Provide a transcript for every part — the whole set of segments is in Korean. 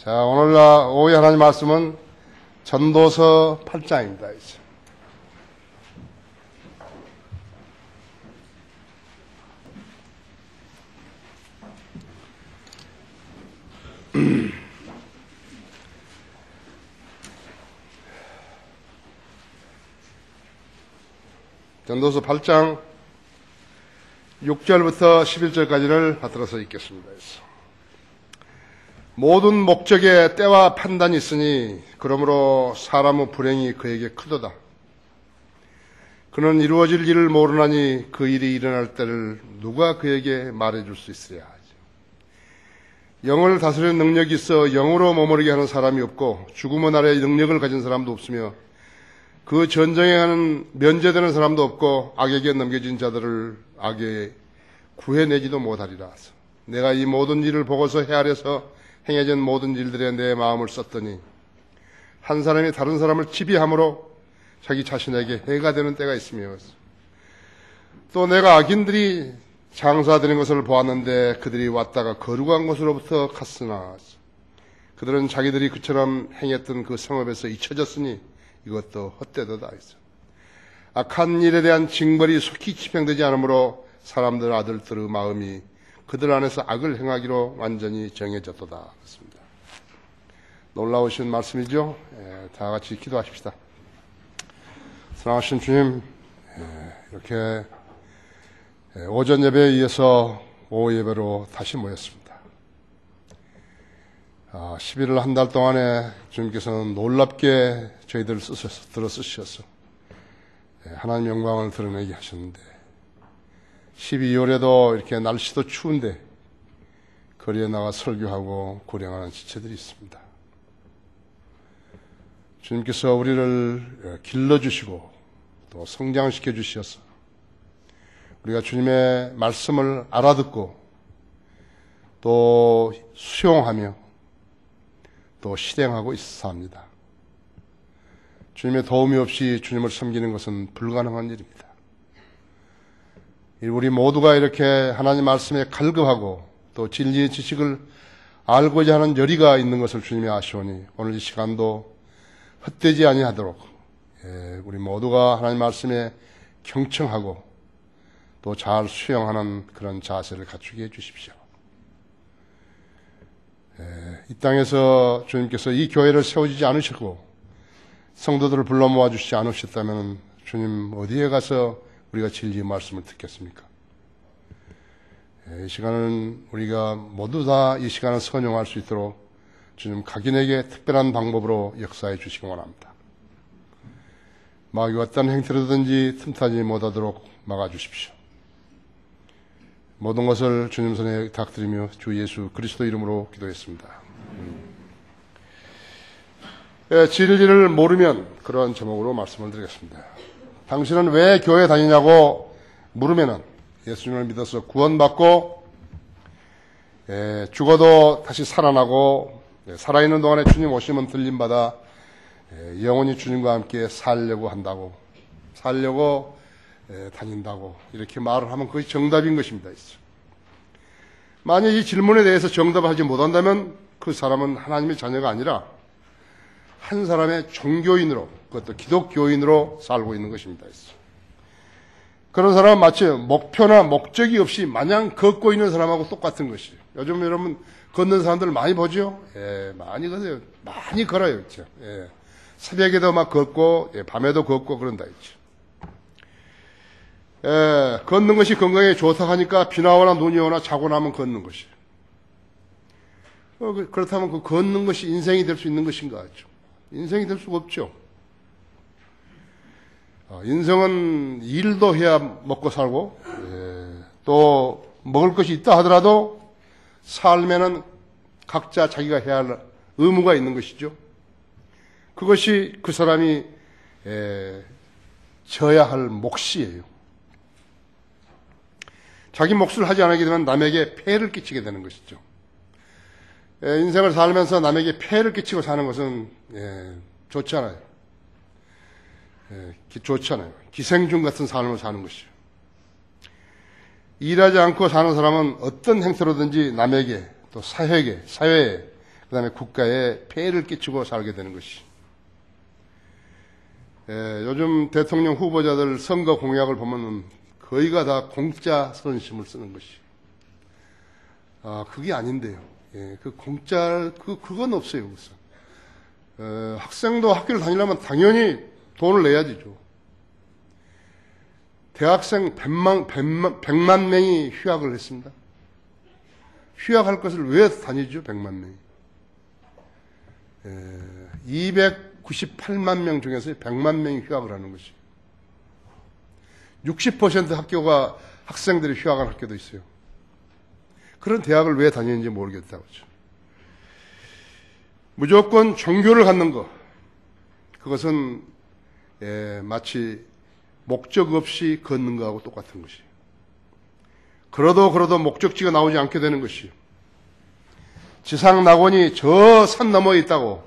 자, 오늘 오후에 하나님 말씀은 전도서 8장입니다. 이제. 전도서 8장 6절부터 11절까지를 받들어서 읽겠습니다. 모든 목적에 때와 판단이 있으니 그러므로 사람의 불행이 그에게 크도다. 그는 이루어질 일을 모르나니 그 일이 일어날 때를 누가 그에게 말해줄 수 있으랴. 영을 다스리는 능력이 있어 영으로 머무르게 하는 사람이 없고 죽음의 날에 능력을 가진 사람도 없으며 그 전쟁에 하는 면제되는 사람도 없고 악에게 넘겨진 자들을 악에 구해내지도 못하리라. 내가 이 모든 일을 보고서 헤아려서 행해진 모든 일들에 내 마음을 썼더니 한 사람이 다른 사람을 지배함으로 자기 자신에게 해가 되는 때가 있으며 또 내가 악인들이 장사되는 것을 보았는데 그들이 왔다가 거룩한 곳으로부터 갔으나 그들은 자기들이 그처럼 행했던 그 성읍에서 잊혀졌으니 이것도 헛되도다. 악한 일에 대한 징벌이 속히 집행되지 않으므로 사람들 아들들의 마음이 그들 안에서 악을 행하기로 완전히 정해졌도다. 그렇습니다. 놀라우신 말씀이죠. 다 같이 기도하십시다. 사랑하신 주님, 이렇게 오전 예배에 이어서 오후 예배로 다시 모였습니다. 11일 한 달 동안에 주님께서는 놀랍게 저희들을 들어 쓰셔서 하나님 영광을 드러내게 하셨는데 12월에도 이렇게 날씨도 추운데 거리에 나가 설교하고 고령하는 지체들이 있습니다. 주님께서 우리를 길러주시고 또 성장시켜 주셔서 우리가 주님의 말씀을 알아듣고 또 수용하며 또 실행하고 있어야 합니다. 주님의 도움이 없이 주님을 섬기는 것은 불가능한 일입니다. 우리 모두가 이렇게 하나님 말씀에 갈급하고 또 진리의 지식을 알고자 하는 열의가 있는 것을 주님이 아시오니 오늘 이 시간도 헛되지 아니하도록 우리 모두가 하나님 말씀에 경청하고 또 잘 수용하는 그런 자세를 갖추게 해주십시오. 이 땅에서 주님께서 이 교회를 세워주지 않으시고 성도들을 불러 모아주시지 않으셨다면 주님 어디에 가서 우리가 진리의 말씀을 듣겠습니까? 이 시간은 우리가 모두 다 이 시간을 선용할 수 있도록 주님 각인에게 특별한 방법으로 역사해 주시기 원합니다. 마귀 어떤 행태로든지 틈타지 못하도록 막아주십시오. 모든 것을 주님 손에 닥드리며 주 예수 그리스도 이름으로 기도했습니다. 진리를 모르면 그러한 제목으로 말씀을 드리겠습니다. 당신은 왜 교회 다니냐고 물으면은 예수님을 믿어서 구원받고 죽어도 다시 살아나고 살아있는 동안에 주님 오시면 들림받아 영원히 주님과 함께 살려고 한다고 살려고 다닌다고 이렇게 말을 하면 그것이 정답인 것입니다. 만약 이 질문에 대해서 정답하지 못한다면 그 사람은 하나님의 자녀가 아니라 한 사람의 종교인으로 그것도 기독교인으로 살고 있는 것입니다. 그런 사람은 마치 목표나 목적이 없이 마냥 걷고 있는 사람하고 똑같은 것이에요. 요즘 여러분 걷는 사람들 많이 보죠? 많이 걷어요. 많이 걸어요. 그렇죠? 새벽에도 막 걷고 밤에도 걷고 그런다. 그렇죠? 걷는 것이 건강에 좋다 하니까 비나 오나 눈이 오나 자고 나면 걷는 것이에요. 그렇다면 그 걷는 것이 인생이 될 수 있는 것인가 하죠. 인생이 될 수가 없죠. 인생은 일도 해야 먹고 살고 또 먹을 것이 있다 하더라도 삶에는 각자 자기가 해야 할 의무가 있는 것이죠. 그것이 그 사람이 져야 할 몫이에요. 자기 몫을 하지 않게 되면 남에게 폐해를 끼치게 되는 것이죠. 인생을 살면서 남에게 폐해를 끼치고 사는 것은 좋지 않아요. 좋지 않아요. 기생충 같은 삶을 사는 것이죠. 일하지 않고 사는 사람은 어떤 행태로든지 남에게 또 사회에 그 다음에 국가에 폐해를 끼치고 살게 되는 것이. 요즘 대통령 후보자들 선거 공약을 보면 거의가 다 공짜 선심을 쓰는 것이. 그게 아닌데요. 그 공짜, 그건 없어요, 우선. 학생도 학교를 다니려면 당연히 돈을 내야지죠. 대학생 100만 명이 휴학을 했습니다. 휴학할 것을 왜 다니죠, 100만 명이? 298만 명 중에서 100만 명이 휴학을 하는 것이. 60% 학교가 학생들이 휴학한 학교도 있어요. 그런 대학을 왜 다니는지 모르겠다고죠. 무조건 종교를 갖는 것, 그것은 마치 목적 없이 걷는 것하고 똑같은 것이에요. 걸어도 목적지가 나오지 않게 되는 것이에요. 지상 낙원이 저 산 너머에 있다고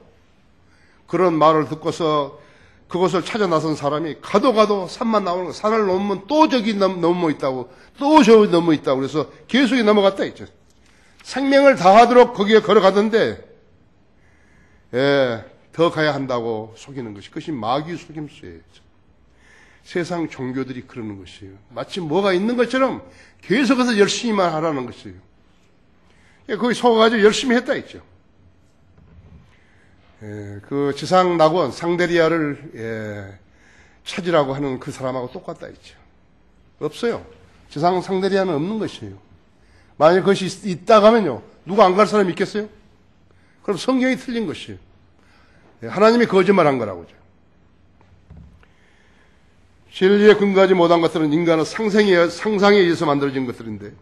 그런 말을 듣고서 그것을 찾아 나선 사람이 가도 산만 나오는 거, 산을 넘으면 또 저기 넘어 있다고, 또 저 넘어 있다고 그래서 계속 넘어갔다 했죠. 생명을 다하도록 거기에 걸어가던데 더 가야 한다고 속이는 것이, 그것이 마귀 속임수예요. 세상 종교들이 그러는 것이에요. 마치 뭐가 있는 것처럼 계속해서 열심히만 하라는 것이에요. 거기 속아가지고 열심히 했다 했죠. 그 지상 낙원 상데리아를 찾으라고 하는 그 사람하고 똑같다 했죠. 없어요. 지상 상데리아는 없는 것이에요. 만약 그것이 있다고 하면요, 누가 안 갈 사람이 있겠어요? 그럼 성경이 틀린 것이에요. 하나님이 거짓말한 거라고죠. 진리에 근거하지 못한 것들은 인간의 상상에 의해서 만들어진 것들인데,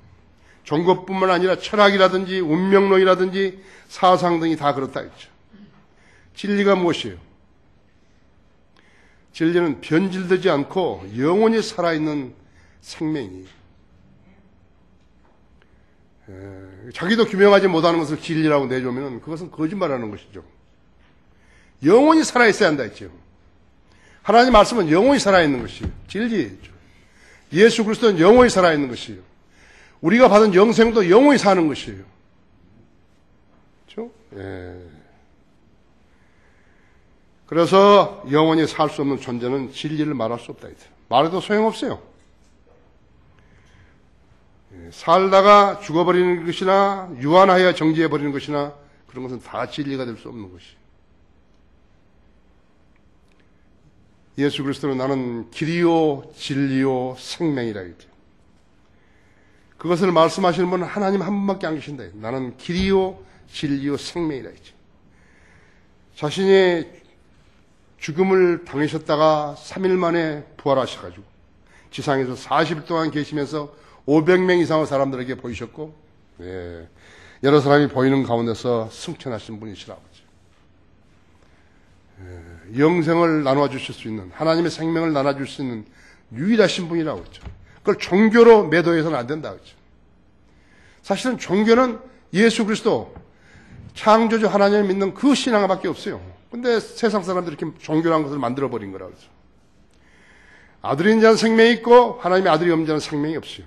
종교뿐만 아니라 철학이라든지 운명론이라든지 사상 등이 다 그렇다 했죠. 진리가 무엇이에요? 진리는 변질되지 않고 영원히 살아있는 생명이에요. 자기도 규명하지 못하는 것을 진리라고 내주면 그것은 거짓말하는 것이죠. 영원히 살아있어야 한다 했죠. 하나님 말씀은 영원히 살아있는 것이에요. 진리죠. 예수 그리스도는 영원히 살아있는 것이에요. 우리가 받은 영생도 영원히 사는 것이에요. 그렇죠? 그래서 영원히 살 수 없는 존재는 진리를 말할 수 없다 했어요. 말해도 소용없어요. 살다가 죽어버리는 것이나 유한하여 정지해버리는 것이나 그런 것은 다 진리가 될 수 없는 것이에요. 예수 그리스도는 나는 길이요 진리요 생명이라 했죠. 그것을 말씀하시는 분은 하나님 한 분밖에 안 계신다. 나는 길이요 진리요 생명이라 했죠. 자신이 죽음을 당하셨다가 3일 만에 부활하셔가지고 지상에서 40일 동안 계시면서 500명 이상의 사람들에게 보이셨고, 여러 사람이 보이는 가운데서 승천하신 분이시라고 하죠. 영생을 나눠주실 수 있는, 하나님의 생명을 나눠줄 수 있는 유일하신 분이라고 했죠. 그걸 종교로 매도해서는 안 된다고 했죠. 사실은 종교는 예수 그리스도, 창조주 하나님을 믿는 그 신앙밖에 없어요. 근데 세상 사람들이 이렇게 종교라는 것을 만들어버린 거라고 하죠. 아들이 있는 자는 생명이 있고 하나님의 아들이 없는 자는 생명이 없어요.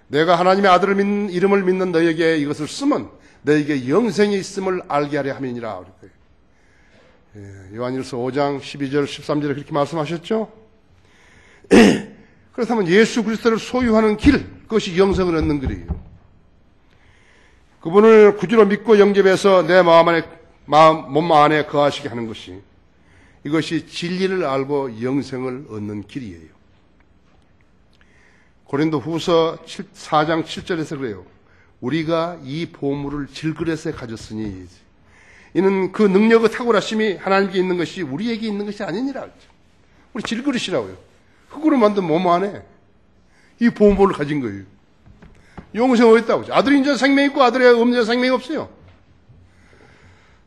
내가 하나님의 아들을 믿는, 이름을 믿는 너에게 이것을 쓰면 너에게 영생이 있음을 알게 하려 함이니라. 요한일서 5장 12절 13절에 그렇게 말씀하셨죠. 그렇다면 예수 그리스도를 소유하는 길, 그것이 영생을 얻는 길이에요. 그분을 구주로 믿고 영접해서 내 몸 안에 거하시게 하는 것이, 이것이 진리를 알고 영생을 얻는 길이에요. 고린도 후서 4장 7절에서 그래요. 우리가 이 보물을 질그릇에 가졌으니 이는 그 능력의 탁월하심이 하나님께 있는 것이 우리에게 있는 것이 아니니라. 우리 질그릇이라고요. 흙으로 만든 몸 안에 이 보물을 가진 거예요. 영생을 얻었다고 하죠. 아들이 인자 생명이 있고 아들이 없는 자 생명이 없어요.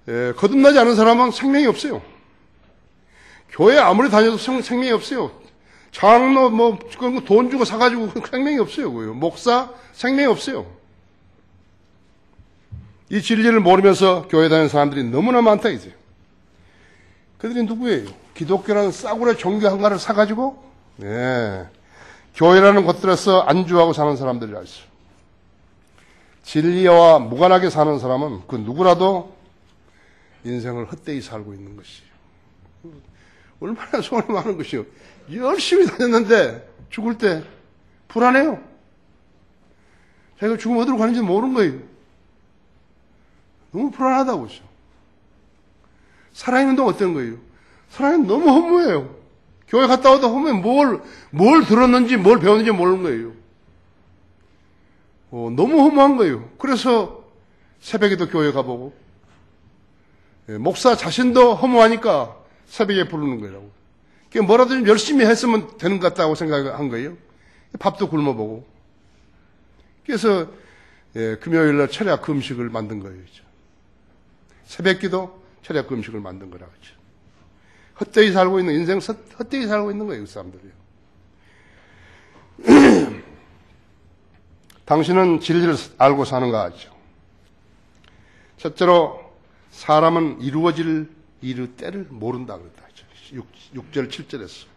거듭나지 않은 사람은 생명이 없어요. 교회 아무리 다녀도 생명이 없어요. 장로 돈 주고 사가지고 생명이 없어요. 목사 생명이 없어요. 이 진리를 모르면서 교회 다니는 사람들이 너무나 많다 이제. 그들이 누구예요? 기독교라는 싸구려 종교 한가를 사가지고 교회라는 곳들에서 안주하고 사는 사람들이라 했어요. 진리와 무관하게 사는 사람은 그 누구라도 인생을 헛되이 살고 있는 것이요. 얼마나 소원이 많은 것이요. 열심히 다녔는데 죽을 때 불안해요. 자기가 죽으면 어디로 가는지 모르는 거예요. 너무 불안하다고죠. 살아있는 동안 어떤 거예요? 살아있는 너무 허무해요. 교회 갔다 와도 허무해. 뭘 들었는지 뭘 배웠는지 모르는 거예요. 너무 허무한 거예요. 그래서 새벽에도 교회 가보고, 목사 자신도 허무하니까 새벽에 부르는 거라고. 뭐라도 좀 열심히 했으면 되는 것 같다고 생각한 거예요. 밥도 굶어보고. 그래서 금요일날 철야 금식을 만든 거예요. 새벽기도 철야 금식을 만든 거라고 그죠. 헛되이 살고 있는 인생 헛되이 살고 있는 거예요, 그 사람들이요. 당신은 진리를 알고 사는가 하죠. 첫째로 사람은 이루어질 일의 때를 모른다 그랬다. 6절 7절에서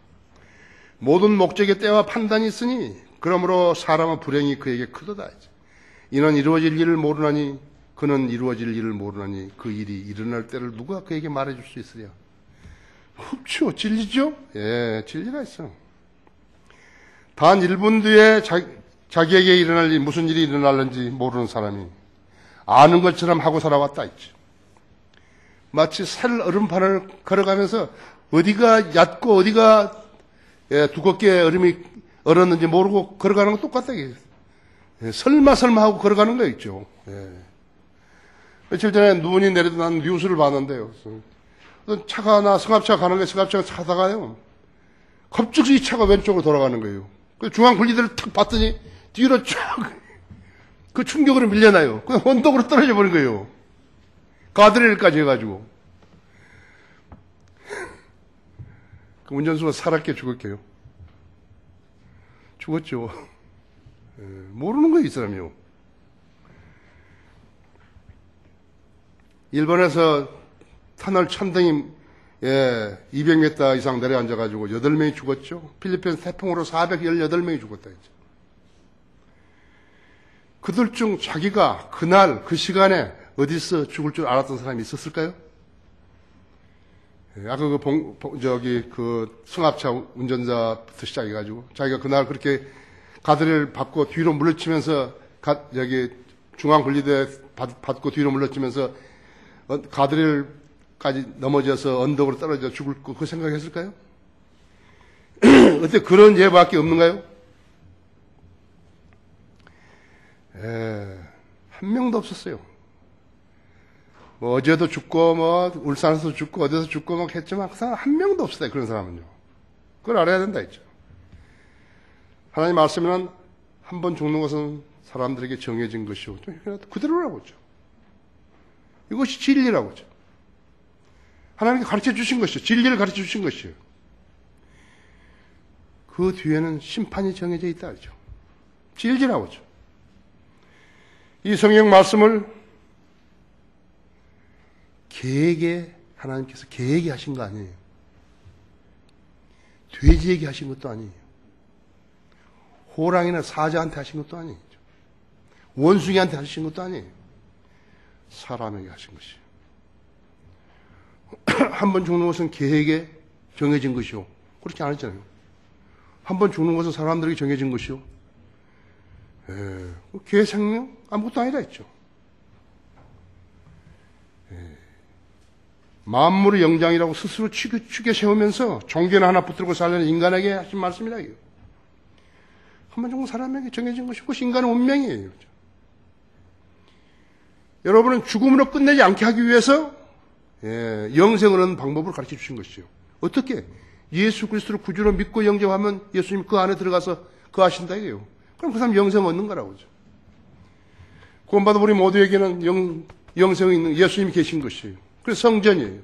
모든 목적의 때와 판단이 있으니 그러므로 사람의 불행이 그에게 크도다. 이는 이루어질 일을 모르나니 그는 이루어질 일을 모르나니 그 일이 일어날 때를 누가 그에게 말해줄 수 있으랴. 없죠. 진리죠? 예, 진리가 있어. 단 1분 뒤에 자기에게 일어날 일, 무슨 일이 일어날는지 모르는 사람이 아는 것처럼 하고 살아왔다 있죠. 마치 살 얼음판을 걸어가면서 어디가 얕고 어디가 두껍게 얼음이 얼었는지 모르고 걸어가는 거 똑같다. 설마 하고 걸어가는 거 있죠. 며칠 전에 눈이 내리던 난 뉴스를 봤는데요. 차가 하나 승합차가 가는 게 승합차가 차다가요. 갑자기 이 차가 왼쪽으로 돌아가는 거예요. 그 중앙 분리대를 탁 봤더니 뒤로 쫙 그 충격으로 밀려나요. 그냥 언덕으로 떨어져 버린 거예요. 가드레일까지 해가지고. 그 운전수가 살았게 죽을게요. 죽었죠. 모르는 거예요, 이 사람이요. 일본에서 터널 천등이 200m 이상 내려앉아가지고 8명이 죽었죠. 필리핀 태풍으로 418명이 죽었다 했죠. 그들 중 자기가 그날 그 시간에 어디서 죽을 줄 알았던 사람이 있었을까요? 아까 그 승합차 운전자부터 시작해가지고 자기가 그날 그렇게 가드를 받고 뒤로 물러치면서 중앙 분리대 받고 뒤로 물러치면서 가드레일까지 넘어져서 언덕으로 떨어져 죽을 거 그 생각했을까요? 어때 그런 예밖에 없는가요? 한 명도 없었어요. 뭐 어제도 죽고 뭐 울산에서 죽고 어디서 죽고 막 했지만 한 명도 없어요. 그런 사람은요. 그걸 알아야 된다 했죠. 하나님 말씀에는 한 번 죽는 것은 사람들에게 정해진 것이고 그대로라고 하죠. 이것이 진리라고 하죠. 하나님께 가르쳐 주신 것이죠. 진리를 가르쳐 주신 것이에요. 그 뒤에는 심판이 정해져 있다 하죠. 진리라고 하죠. 이 성경 말씀을 하나님께서 개에게 하신 거 아니에요. 돼지에게 하신 것도 아니에요. 호랑이나 사자한테 하신 것도 아니에요. 원숭이한테 하신 것도 아니에요. 사람에게 하신 것이에요. 한 번 죽는 것은 개에게 정해진 것이요. 그렇게 안 했잖아요. 한 번 죽는 것은 사람들에게 정해진 것이요. 개 생명 아무것도 아니다 했죠. 만물의 영장이라고 스스로 축에 세우면서 종교는 하나 붙들고 살려는 인간에게 하신 말씀이다. 한 번 죽는 사람에게 정해진 것이고 그것이 인간의 운명이에요. 여러분은 죽음으로 끝내지 않게 하기 위해서 영생을 얻는 방법을 가르쳐 주신 것이죠. 어떻게? 예수 그리스도를 구주로 믿고 영접하면 예수님 그 안에 들어가서 거하신다 이게요. 그럼 그 사람 영생 얻는 거라고 하죠. 구원받은 우리 모두에게는 영생이 있는 예수님이 계신 것이에요. 그래서 성전이에요.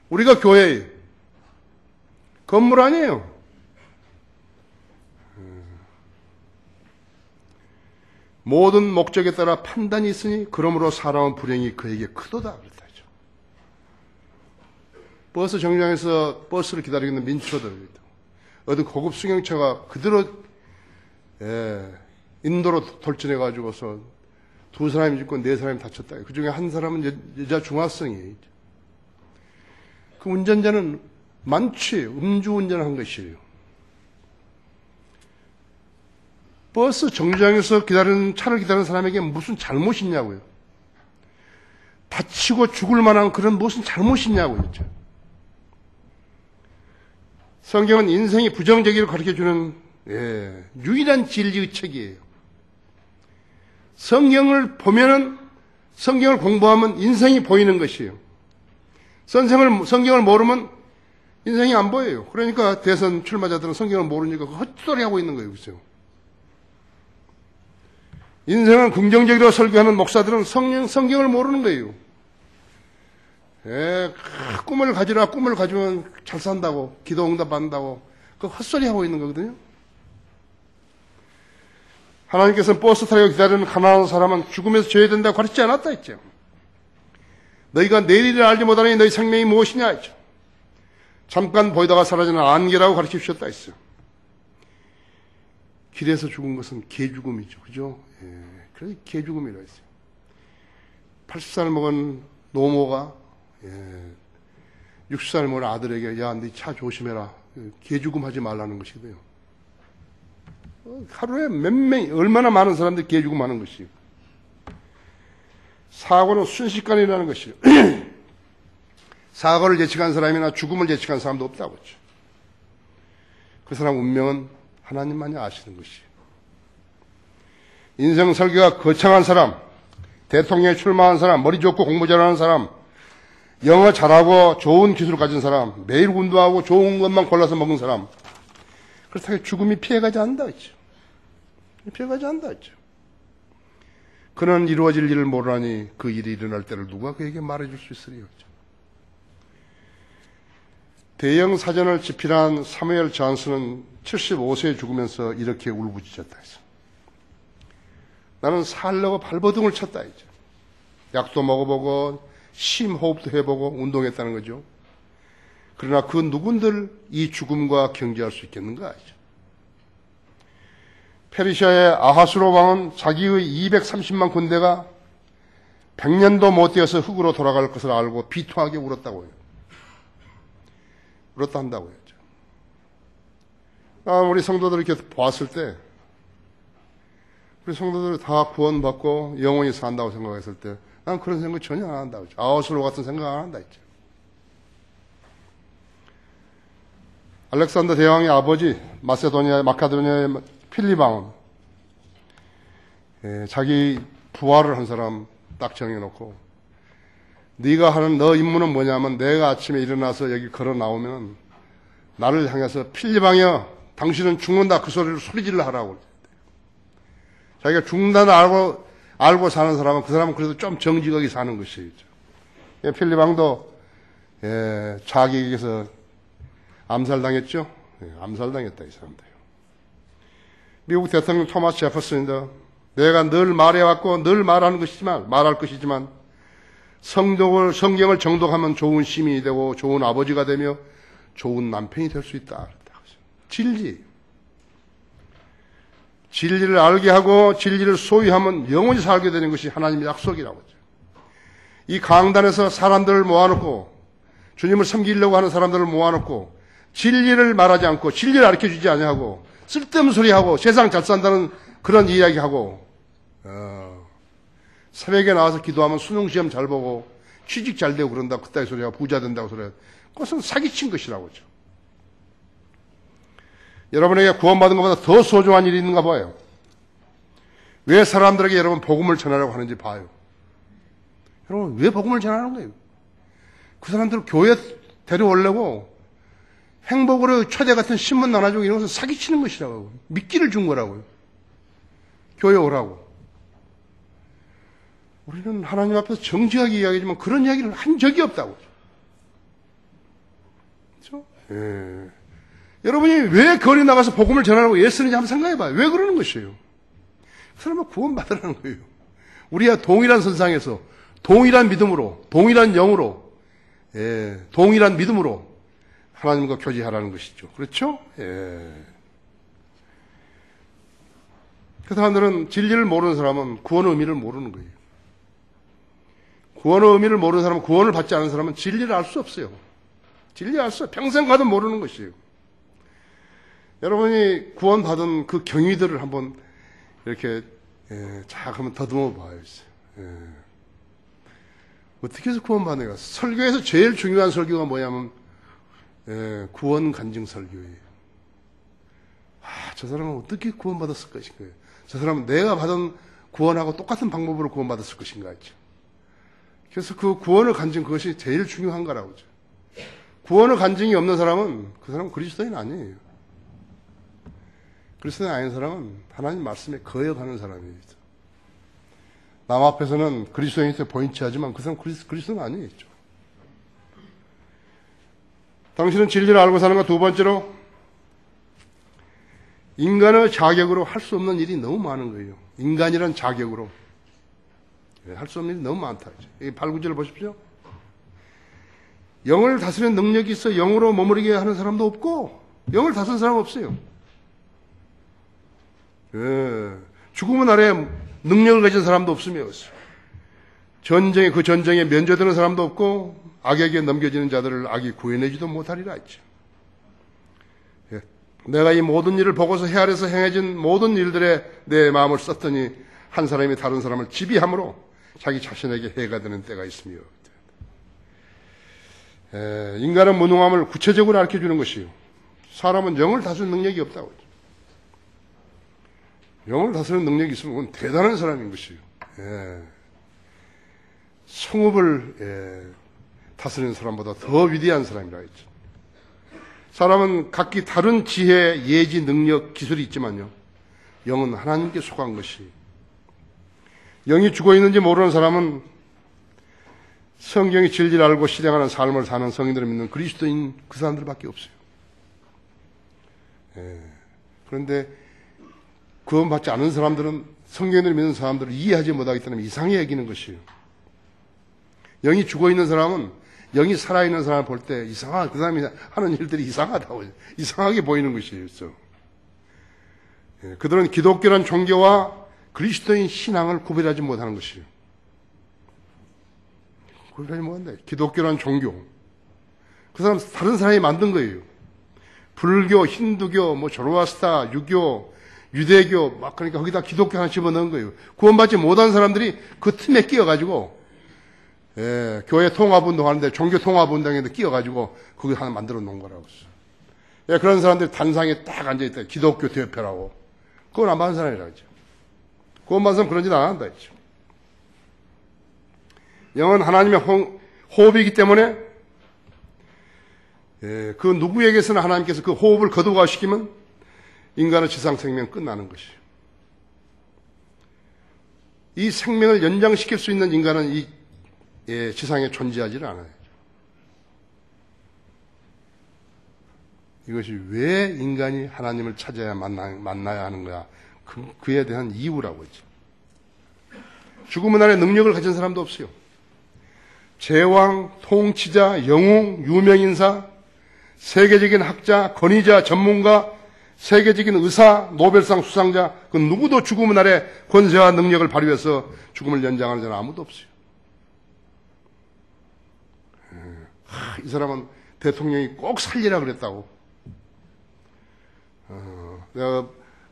우리가 교회예요. 건물 아니에요. 모든 목적에 따라 판단이 있으니 그러므로 사람은 불행이 그에게 크도다 그랬다. 버스 정류장에서 버스를 기다리고 있는 민초들, 어떤 고급 승용차가 그대로 인도로 돌진해가지고서 2사람이 죽고 4사람이 다쳤다. 그 중에 한 사람은 여자 중학생이에요. 그 운전자는 만취, 음주운전한 것이에요. 버스 정류장에서 차를 기다리는 사람에게 무슨 잘못이 있냐고요. 다치고 죽을 만한 그런 무슨 잘못이 있냐고요. 진짜. 성경은 인생이 부정적이를 가르쳐주는 유일한 진리의 책이에요. 성경을 보면은, 성경을 공부하면 인생이 보이는 것이에요. 성경을 모르면 인생이 안 보여요. 그러니까 대선 출마자들은 성경을 모르니까 헛소리 하고 있는 거예요. 그죠? 인생은 긍정적으로 설교하는 목사들은 성경을 모르는 거예요. 꿈을 가지라, 꿈을 가지면 잘 산다고, 기도 응답 받는다고, 그 헛소리 하고 있는 거거든요. 하나님께서는 버스 타려고 기다리는 가난한 사람은 죽음에서 죄야 된다고 가르치지 않았다 했죠. 너희가 내일을 알지 못하니 너희 생명이 무엇이냐 했죠. 잠깐 보이다가 사라지는 안개라고 가르쳐 주셨다 했어요. 길에서 죽은 것은 개죽음이죠. 그죠? 그래서 개죽음이라고 했어요. 80살 먹은 노모가 60살 먹은 아들에게 야, 네 차 조심해라. 개죽음 하지 말라는 것이거든요. 하루에 얼마나 많은 사람들이 개죽음 하는 것이에요. 사고는 순식간이라는 것이에요. 사고를 예측한 사람이나 죽음을 예측한 사람도 없다고 했죠. 그 사람 운명은 하나님만이 아시는 것이에요. 인생 설계가 거창한 사람, 대통령에 출마한 사람, 머리 좋고 공부 잘하는 사람, 영어 잘하고 좋은 기술을 가진 사람, 매일 운동하고 좋은 것만 골라서 먹은 사람, 그렇다고 죽음이 피해가지 않는다 했죠. 피해가지 않는다 했죠. 그는 이루어질 일을 모르나니 그 일이 일어날 때를 누가 그에게 말해줄 수 있으리요. 대형 사전을 집필한 사무엘 존슨은 75세에 죽으면서 이렇게 울부짖었다 했어. 나는 살려고 발버둥을 쳤다 했죠. 약도 먹어보고 심호흡도 해보고 운동했다는 거죠. 그러나 그 누군들 이 죽음과 경쟁할 수 있겠는가 하죠. 페르시아의 아하수로 왕은 자기의 230만 군대가 100년도 못 되어서 흙으로 돌아갈 것을 알고 비통하게 울었다고 해요. 울었다 한다고 했죠. 우리 성도들 이렇게 보았을 때, 우리 성도들이 다 구원받고 영원히 산다고 생각했을 때, 난 그런 생각 전혀 안 한다고 했죠. 아하수로 같은 생각 안 한다 했죠. 알렉산더 대왕의 아버지, 마카도니아의 필립 왕은 자기 부하를 한 사람 딱 정해놓고 네가 하는 너 임무는 뭐냐면 내가 아침에 일어나서 여기 걸어 나오면 나를 향해서 필립 왕이여 당신은 죽는다 그 소리를 소리질러 하라고. 자기가 죽는다는 알고 사는 사람은 그 사람은 그래도 좀 정직하게 사는 것이죠. 필립 왕도 자기에게서 암살당했죠. 암살당했다 이 사람들. 미국 대통령 토마스 제퍼슨도 내가 늘 말해왔고 늘 말할 것이지만 성경을 정독하면 좋은 시민이 되고 좋은 아버지가 되며 좋은 남편이 될 수 있다. 진리를 알게 하고 진리를 소유하면 영원히 살게 되는 것이 하나님의 약속이라고 하죠. 이 강단에서 사람들을 모아놓고 주님을 섬기려고 하는 사람들을 모아놓고 진리를 말하지 않고 진리를 가르쳐주지 아니하고 쓸데없는 소리하고 세상 잘 산다는 그런 이야기하고 새벽에 나와서 기도하면 수능시험 잘 보고 취직 잘 되고 그런다 그따위 소리하고 부자 된다고 소리하고 그것은 사기친 것이라고 하죠. 여러분에게 구원받은 것보다 더 소중한 일이 있는가 봐요. 왜 사람들에게 여러분 복음을 전하려고 하는지 봐요. 여러분 왜 복음을 전하는 거예요? 그 사람들을 교회에 데려오려고 행복으로 초대 같은 신문 나눠주고 이런 것은 사기치는 것이라고. 미끼를 준 거라고요. 교회 오라고. 우리는 하나님 앞에서 정직하게 이야기하지만 그런 이야기를 한 적이 없다고. 그렇죠? 예. 여러분이 왜 거리 나가서 복음을 전하라고 애쓰는지 한번 생각해봐요. 왜 그러는 것이에요? 그 사람은 구원받으라는 거예요. 우리가 동일한 선상에서 동일한 믿음으로 동일한 영으로 동일한 믿음으로 하나님과 교제하라는 것이죠. 그렇죠? 그 사람들은 진리를 모르는 사람은 구원의 의미를 모르는 거예요. 구원의 의미를 모르는 사람은 구원을 받지 않은 사람은 진리를 알 수 없어요. 진리 알았어. 평생 가도 모르는 것이에요. 여러분이 구원받은 그 경위들을 한번 이렇게 쫙 한번 더듬어 봐요. 어떻게 해서 구원받는가? 설교에서 제일 중요한 설교가 뭐냐면 구원 간증 설교예요. 저 사람은 어떻게 구원받았을 것인가? 저 사람은 내가 받은 구원하고 똑같은 방법으로 구원받았을 것인가 했죠. 그래서 그 구원을 간증 그것이 제일 중요한 거라고 하죠. 구원을 간증이 없는 사람은 그 사람은 그리스도인 아니에요. 그리스도인 아닌 사람은 하나님 말씀에 거역하는 사람이에요. 남 앞에서는 그리스도인한테 보인치하지만 그 사람은 그리스도는 아니에요. 당신은 진리를 알고 사는 것 두 번째로 인간의 자격으로 할 수 없는 일이 너무 많은 거예요. 인간이란 자격으로 할 수 없는 일이 너무 많다. 이 8, 9절을 보십시오. 영을 다스리는 능력이 있어 영으로 머무르게 하는 사람도 없고 영을 다스리는 사람 없어요. 죽음은 아래 능력을 가진 사람도 없으며 그 전쟁에 면제되는 사람도 없고 악에게 넘겨지는 자들을 악이 구해내지도 못하리라 했죠. 내가 이 모든 일을 보고서 헤아려서 행해진 모든 일들에 내 마음을 썼더니 한 사람이 다른 사람을 지비함으로 자기 자신에게 해가 되는 때가 있으며 인간은 무능함을 구체적으로 가르쳐주는 것이요. 사람은 영을 다스리는 능력이 없다고 하죠. 영을 다스리는 능력이 있으면 그건 대단한 사람인 것이요. 성읍을 다스리는 사람보다 더 위대한 사람이라 했죠. 사람은 각기 다른 지혜, 예지, 능력, 기술이 있지만요. 영은 하나님께 속한 것이. 영이 죽어있는지 모르는 사람은 성경의 진리를 알고 실행하는 삶을 사는 성인들을 믿는 그리스도인 그 사람들밖에 없어요. 그런데 구원받지 않은 사람들은 성경을 믿는 사람들을 이해하지 못하기 때문에 이상해 여기는 것이에요. 영이 죽어있는 사람은 영이 살아있는 사람을 볼 때 그 사람이 하는 일들이 이상하다고, 이상하게 보이는 것이에요. 그들은 기독교란 종교와 그리스도인 신앙을 구별하지 못하는 것이에요. 구별하지 못한다. 기독교란 종교. 그 사람 다른 사람이 만든 거예요. 불교, 힌두교, 조로아스타, 유교, 유대교, 그러니까 거기다 기독교 하나 집어넣은 거예요. 구원받지 못한 사람들이 그 틈에 끼어가지고 교회 통합운동 하는데 종교 통합운동에 끼어가지고 거기 하나 만들어 놓은 거라고 했어요. 그런 사람들이 단상에 딱 앉아있다. 기독교 대표라고. 그건 안 받은 사람이라고 했죠. 구원받은 사람 그런 짓 안 한다 했죠. 영은 하나님의 호흡이기 때문에 그 누구에게서나 하나님께서 그 호흡을 거두가시키면 인간의 지상 생명 끝나는 것이에요. 이 생명을 연장시킬 수 있는 인간은 이 지상에 존재하지를 않아요. 이것이 왜 인간이 하나님을 찾아야 만나야 하는 거야. 그에 대한 이유라고 했죠. 죽음은 아래 능력을 가진 사람도 없어요. 제왕, 통치자, 영웅, 유명인사, 세계적인 학자, 권위자, 전문가, 세계적인 의사, 노벨상 수상자, 그 누구도 죽음은 아래 권세와 능력을 발휘해서 죽음을 연장하는 자는 아무도 없어요. 이 사람은 대통령이 꼭 살리라 그랬다고. 내가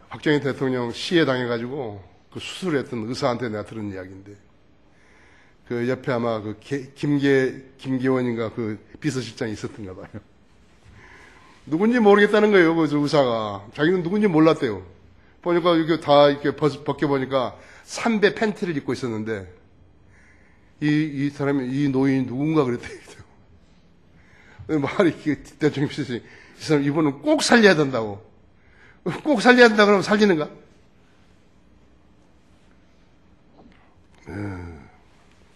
박정희 대통령 시해 당해가지고 그 수술했던 의사한테 내가 들은 이야기인데, 그 옆에 아마 그 김계원인가 그 비서실장이 있었던가 봐요. 누군지 모르겠다는 거예요, 그 의사가. 자기는 누군지 몰랐대요. 보니까 이렇게 다 이렇게 벗겨보니까 삼배 팬티를 입고 있었는데, 이 사람이, 이 노인이 누군가 그랬대요. 말이 대통령 비서실장이, 이 사람 이분은 꼭 살려야 된다고. 꼭 살려야 된다 그러면 살리는가?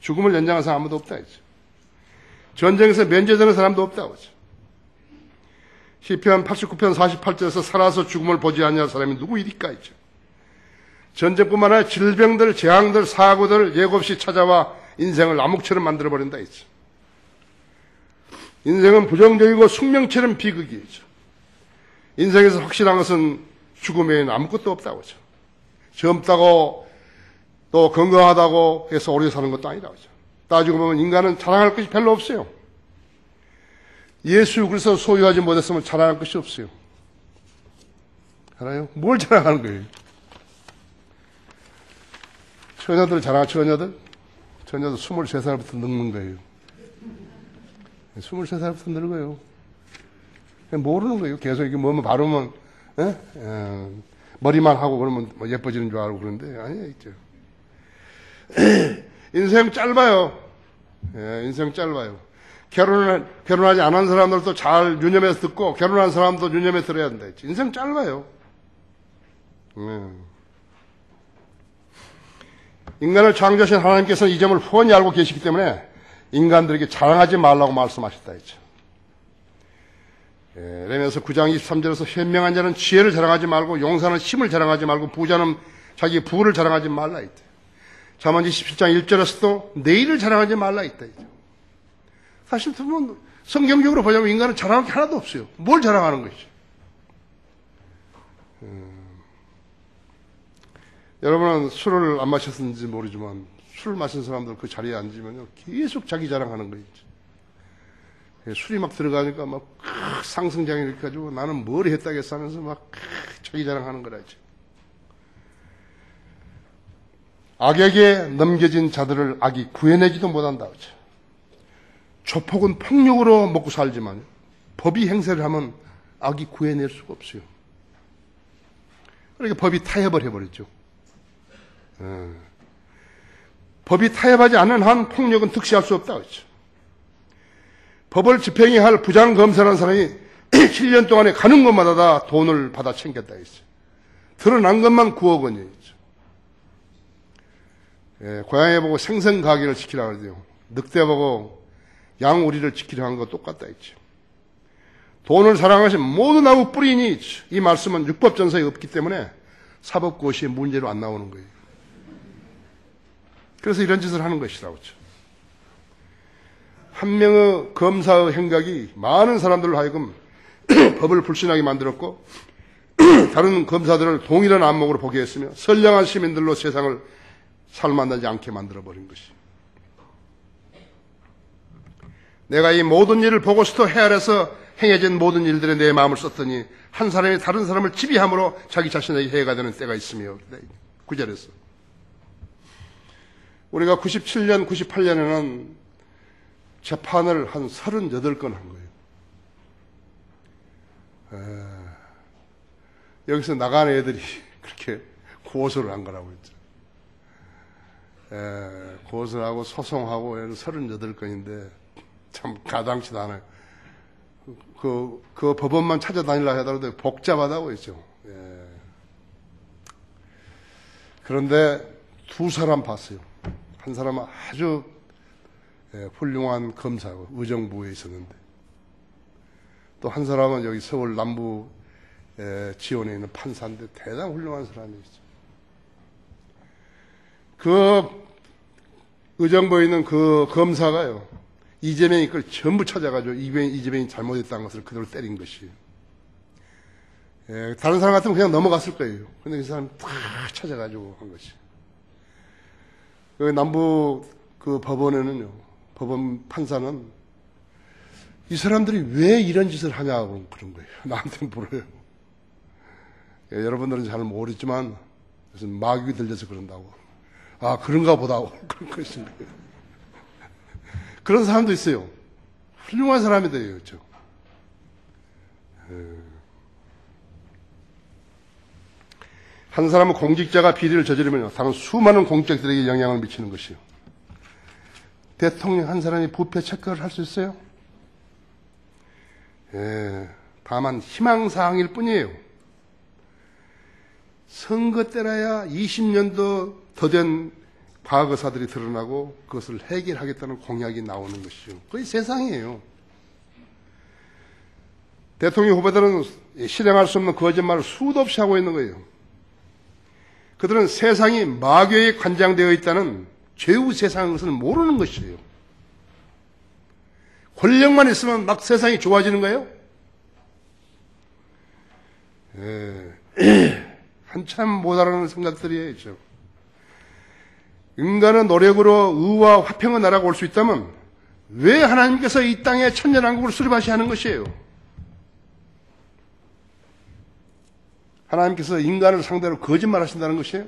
죽음을 연장한 사람 아무도 없다 했죠. 전쟁에서 면제되는 사람도 없다고 했죠. 시편 89편 48절에서 살아서 죽음을 보지 않는 사람이 누구이리까 했죠. 전쟁뿐만 아니라 질병들, 재앙들, 사고들 예고 없이 찾아와 인생을 암흑처럼 만들어버린다 했죠. 인생은 부정적이고 숙명처럼 비극이죠. 인생에서 확실한 것은 죽음 외에는 아무것도 없다고 하죠. 젊다고 또 건강하다고 해서 오래 사는 것도 아니라고 하죠. 따지고 보면 인간은 자랑할 것이 별로 없어요. 예수 그리스도 소유하지 못했으면 자랑할 것이 없어요. 알아요? 뭘 자랑하는 거예요? 처녀들 자랑, 처녀들 23살부터 늙는 거예요. 23살부터 늙어요. 모르는 거예요. 계속 이게 뭐만 바르면, 머리만 하고 그러면 뭐 예뻐지는 줄 알고 그러는데, 아니에요, 있죠. 인생 짧아요. 인생 짧아요. 결혼하지 않은 사람들도 잘 유념해서 듣고, 결혼한 사람도 유념해 들어야 된다. 인생 짧아요. 인간을 창조하신 하나님께서는 이 점을 훤히 알고 계시기 때문에 인간들에게 자랑하지 말라고 말씀하셨다 했죠. 레위기서 9장 23절에서 현명한 자는 지혜를 자랑하지 말고 용사는 힘을 자랑하지 말고 부자는 자기 부를 자랑하지 말라 했대. 잠언 27장 1절에서도 내일을 자랑하지 말라 했다 했죠. 사실 성경적으로 보자면 인간은 자랑할 게 하나도 없어요. 뭘 자랑하는 것이죠? 여러분은 술을 안 마셨는지 모르지만 술을 마신 사람들 그 자리에 앉으면 계속 자기 자랑하는 거죠. 술이 막 들어가니까 막 상승장애 이렇게 가지고 나는 뭘 했다겠어 하면서 막 자기 자랑하는 거라죠. 악에게 넘겨진 자들을 악이 구해내지도 못한다. 조폭은 폭력으로 먹고 살지만 법이 행세를 하면 악이 구해낼 수가 없어요. 그러니까 법이 타협을 해버렸죠. 법이 타협하지 않는 한 폭력은 득시할 수 없다. 그렇죠? 법을 집행해야 할 부장검사라는 사람이 7년 동안에 가는 곳마다 다 돈을 받아 챙겼다 했어요. 드러난 것만 9억 원이었죠. 고양이 보고 생선가게를 지키라 그러죠. 늑대 보고 양우리를 지키려 하는 거 똑같다 했죠. 돈을 사랑하신 모든 나무 뿌리니 이 말씀은 율법전서에 없기 때문에 사법고시에 문제로 안 나오는 거예요. 그래서 이런 짓을 하는 것이라고 그렇죠. 한 명의 검사의 행각이 많은 사람들로 하여금 법을 불신하게 만들었고 다른 검사들을 동일한 안목으로 보게 했으며 선량한 시민들로 세상을 살만하지 않게 만들어버린 것이. 내가 이 모든 일을 보고서도 헤아려서 행해진 모든 일들에 내 마음을 썼더니 한 사람이 다른 사람을 지배함으로 자기 자신에게 해가 되는 때가 있으며 9절에서 우리가 97년, 98년에는 재판을 한 38건 한 거예요. 여기서 나간 애들이 그렇게 고소를 한 거라고 했죠. 고소하고 소송하고 38건인데 참 가당치도 않아요. 그 법원만 찾아다니려 하더라도 복잡하다고 했죠. 그런데 두 사람 봤어요. 한 사람은 아주 훌륭한 검사고 의정부에 있었는데 또 한 사람은 여기 서울 남부 지원에 있는 판사인데 대단히 훌륭한 사람이었죠. 그 의정부에 있는 그 검사가요, 이재명이 그걸 전부 찾아가지고 이재명이 잘못했다는 것을 그대로 때린 것이에요. 다른 사람 같으면 그냥 넘어갔을 거예요. 근데 그 사람이 다 찾아가지고 한 것이. 그 남부 그 법원에는요, 법원 판사는 이 사람들이 왜 이런 짓을 하냐고 그런 거예요. 나한테 물어요. 여러분들은 잘 모르지만 무슨 마귀 들려서 그런다고. 아, 그런가 보다고. 그런 것인 거예요. 그런 사람도 있어요. 훌륭한 사람이돼요, 그렇죠? 한 사람은 공직자가 비리를 저지르면요, 다른 수많은 공직자들에게 영향을 미치는 것이요. 대통령 한 사람이 부패 체크를 할 수 있어요? 다만 희망사항일 뿐이에요. 선거 때라야 20년도 더 된 과거사들이 드러나고 그것을 해결하겠다는 공약이 나오는 것이죠. 그게 세상이에요. 대통령 후보들은 실행할 수 없는 거짓말을 수도 없이 하고 있는 거예요. 그들은 세상이 마귀에 관장되어 있다는 죄우 세상인 것을 모르는 것이에요. 권력만 있으면 막 세상이 좋아지는 거예요? 한참 못 알아는 생각들이에요. 인간은 노력으로 의와 화평의 나라가 올 수 있다면 왜 하나님께서 이 땅에 천년왕국을 수립하시 하는 것이에요? 하나님께서 인간을 상대로 거짓말 하신다는 것이에요?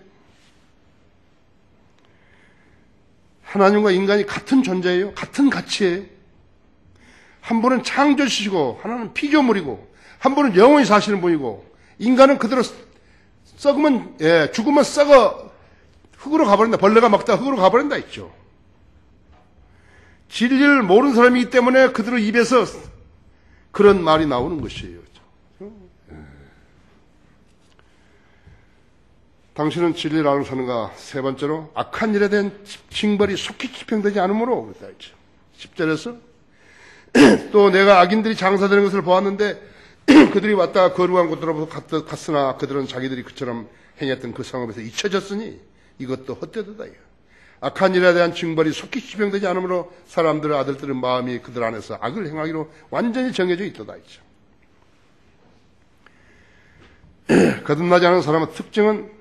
하나님과 인간이 같은 존재예요. 같은 가치예요. 한 분은 창조주시고 하나는 피조물이고 한 분은 영원히 사시는 분이고 인간은 그대로 썩으면 죽으면 썩어 흙으로 가버린다. 벌레가 먹다 흙으로 가버린다 했죠. 진리를 모르는 사람이기 때문에 그들의 입에서 그런 말이 나오는 것이에요. 당신은 진리를 알고 사는가? 세 번째로 악한 일에 대한 징벌이 속히 집행되지 않으므로 그랬다 했죠. 10절에서 또 내가 악인들이 장사되는 것을 보았는데 그들이 왔다가 거룩한 곳으로부터 갔으나 그들은 자기들이 그처럼 행했던 그 상업에서 잊혀졌으니 이것도 헛되도다. 악한 일에 대한 징벌이 속히 집행되지 않으므로 사람들의 아들들의 마음이 그들 안에서 악을 행하기로 완전히 정해져 있도다 했죠. 거듭나지 않은 사람의 특징은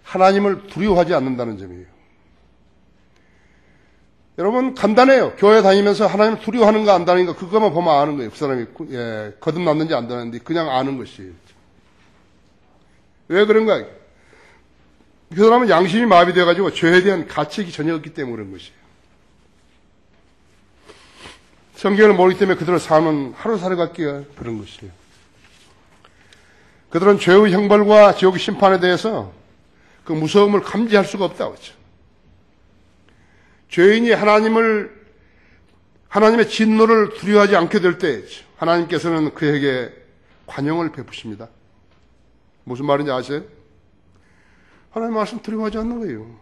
하나님을 두려워하지 않는다는 점이에요. 여러분 간단해요. 교회 다니면서 하나님을 두려워하는가 안다는가 그것만 보면 아는 거예요. 그 사람이 거듭났는지 안 났는지 그냥 아는 것이에요. 왜 그런가? 그 사람은 양심이 마비되어가지고 죄에 대한 가책이 전혀 없기 때문에 그런 것이에요. 성경을 모르기 때문에 그들의 삶은 하루살이 같기가 그런 것이에요. 그들은 죄의 형벌과 지옥의 심판에 대해서 그 무서움을 감지할 수가 없다고 했죠. 죄인이 하나님의 진노를 두려워하지 않게 될 때 하나님께서는 그에게 관용을 베푸십니다. 무슨 말인지 아세요? 하나님 말씀 두려워하지 않는 거예요.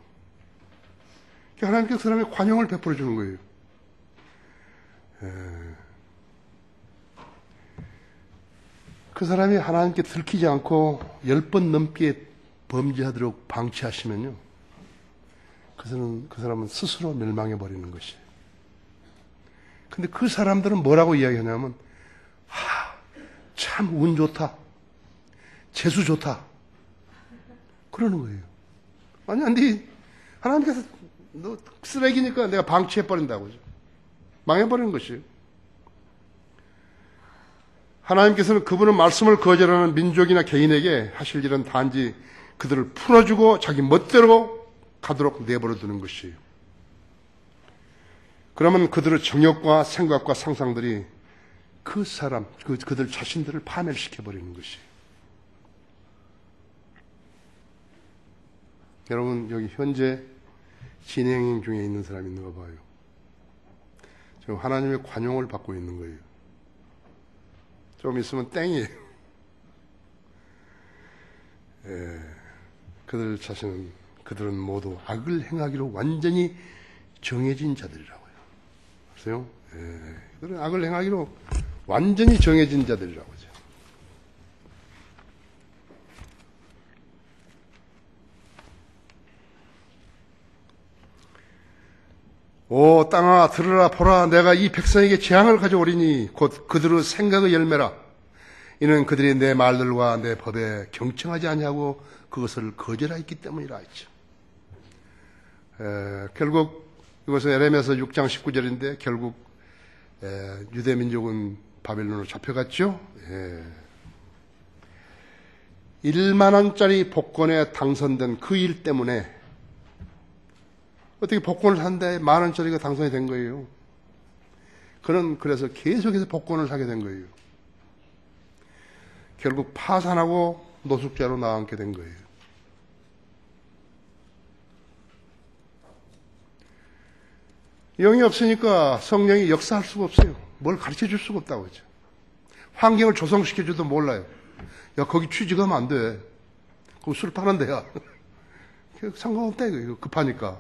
하나님께서 그 사람에게 관용을 베풀어 주는 거예요. 그 사람이 하나님께 들키지 않고 10번 넘게 범죄하도록 방치하시면요, 그 사람은 스스로 멸망해 버리는 것이에요. 근데 그 사람들은 뭐라고 이야기하냐면, 참 운 좋다, 재수 좋다, 그러는 거예요. 아니, 하나님께서 너 쓰레기니까 내가 방치해 버린다고 망해 버리는 것이에요. 하나님께서는 그분의 말씀을 거절하는 민족이나 개인에게 하실 일은 단지 그들을 풀어주고 자기 멋대로 가도록 내버려 두는 것이에요. 그러면 그들의 정욕과 생각과 상상들이 그들 자신들을 파멸시켜버리는 것이에요. 여러분, 여기 현재 진행 중에 있는 사람이 있는가 봐요. 지금 하나님의 관용을 받고 있는 거예요. 좀 있으면 땡이에요. 그들은 모두 악을 행하기로 완전히 정해진 자들이라고요. 아세요? 그들은 악을 행하기로 완전히 정해진 자들이라고 하죠. 오 땅아 들으라 보라 내가 이 백성에게 재앙을 가져오리니 곧 그들의 생각의 열매라. 이는 그들이 내 말들과 내 법에 경청하지 아니하고 그것을 거절하였기 때문이라 했죠. 결국 이것은 에레미야서 6장 19절인데 결국 유대 민족은 바벨론으로 잡혀갔죠. 1만 원짜리 복권에 당선된 그 일 때문에 어떻게 복권을 샀는데 1만 원짜리가 당선이 된 거예요. 그는 그래서 계속해서 복권을 사게 된 거예요. 결국 파산하고 노숙자로 나앉게 된 거예요. 영이 없으니까 성령이 역사할 수가 없어요. 뭘 가르쳐 줄 수가 없다고 하죠. 환경을 조성시켜 줘도 몰라요. 야, 거기 취직하면 안 돼. 거기 술 파는 데야. 상관없다 이거 급하니까.